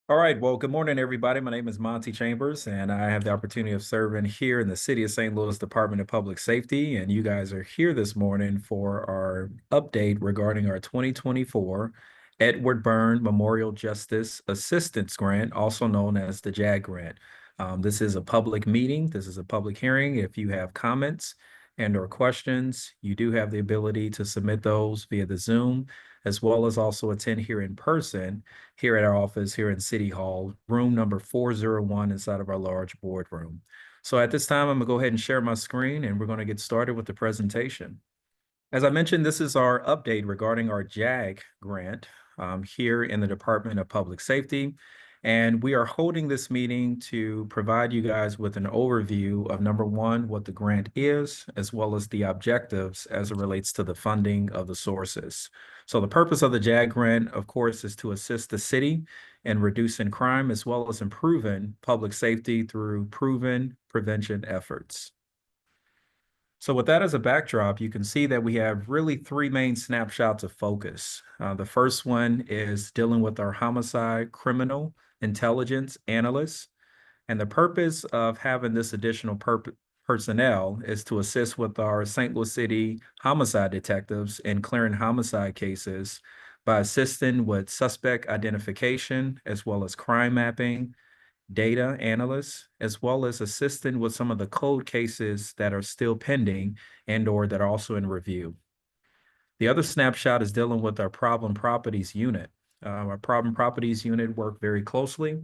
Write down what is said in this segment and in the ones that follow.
All right. Well, good morning, everybody. My name is Monte Chambers, and I have the opportunity of serving here in the City of St. Louis Department of Public Safety. And you guys are here this morning for our update regarding our 2024 Edward Byrne Memorial Justice Assistance Grant, also known as the JAG Grant. This is a public meeting. This is a public hearing. If you have comments and/or questions, you do have the ability to submit those via the Zoom, as well as also attend here in person here at our office here in City Hall, room number 401 inside of our large boardroom. So at this time, I'm gonna go ahead and share my screen and we're gonna get started with the presentation. As I mentioned, this is our update regarding our JAG grant here in the Department of Public Safety. And we are holding this meeting to provide you guys with an overview of number one, what the grant is, as well as the objectives as it relates to the funding of the sources. So the purpose of the JAG grant, of course, is to assist the city in reducing crime as well as improving public safety through proven prevention efforts. So with that as a backdrop, you can see that we have really three main snapshots of focus. The first one is dealing with our homicide criminal intelligence analysts. And the purpose of having this additional personnel is to assist with our St. Louis City homicide detectives in clearing homicide cases by assisting with suspect identification as well as crime mapping, data analysts, as well as assisting with some of the code cases that are still pending and/or that are also in review. The other snapshot is dealing with our problem properties unit. Our problem properties unit work very closely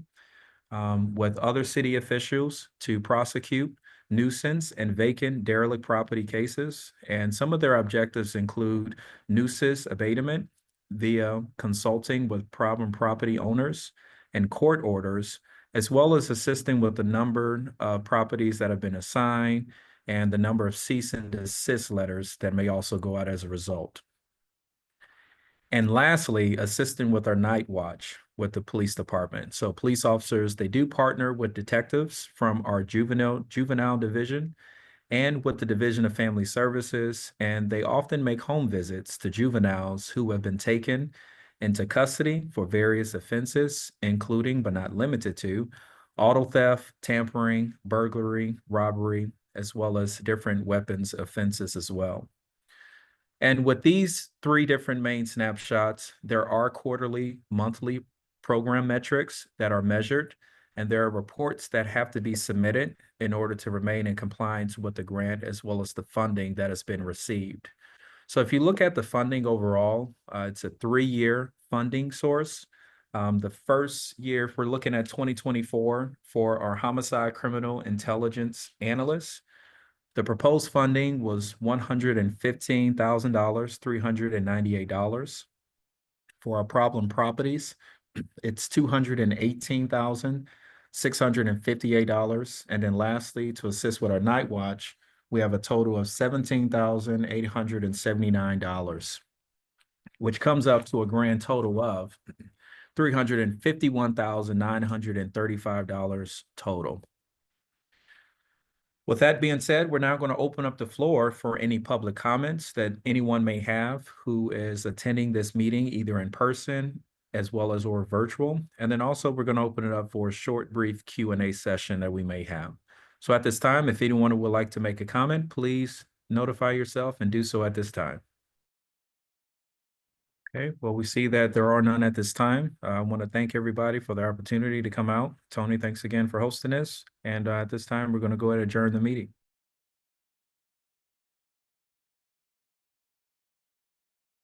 with other city officials to prosecute nuisance and vacant derelict property cases. And some of their objectives include nuisance abatement via consulting with problem property owners and court orders, as well as assisting with the number of properties that have been assigned and the number of cease and desist letters that may also go out as a result. And lastly, assisting with our night watch with the police department. So police officers, they do partner with detectives from our juvenile division and with the Division of Family Services, and they often make home visits to juveniles who have been taken into custody for various offenses, including but not limited to auto theft, tampering, burglary, robbery, as well as different weapons offenses as well. And with these three different main snapshots, there are quarterly, monthly program metrics that are measured, and there are reports that have to be submitted in order to remain in compliance with the grant as well as the funding that has been received. So if you look at the funding overall, it's a 3-year funding source. The first year, if we're looking at 2024 for our homicide criminal intelligence analysts, the proposed funding was $115,000, $398. For our problem properties, it's $218,658. And then lastly, to assist with our night watch, we have a total of $17,879, which comes up to a grand total of $351,935 total. With that being said, we're now going to open up the floor for any public comments that anyone may have who is attending this meeting either in person as well as or virtual. And then also we're going to open it up for a short, brief Q&A session that we may have. So at this time, if anyone would like to make a comment, please notify yourself and do so at this time. Okay, well, we see that there are none at this time. I want to thank everybody for the opportunity to come out. Tony, thanks again for hosting this. And at this time, we're going to go ahead and adjourn the meeting.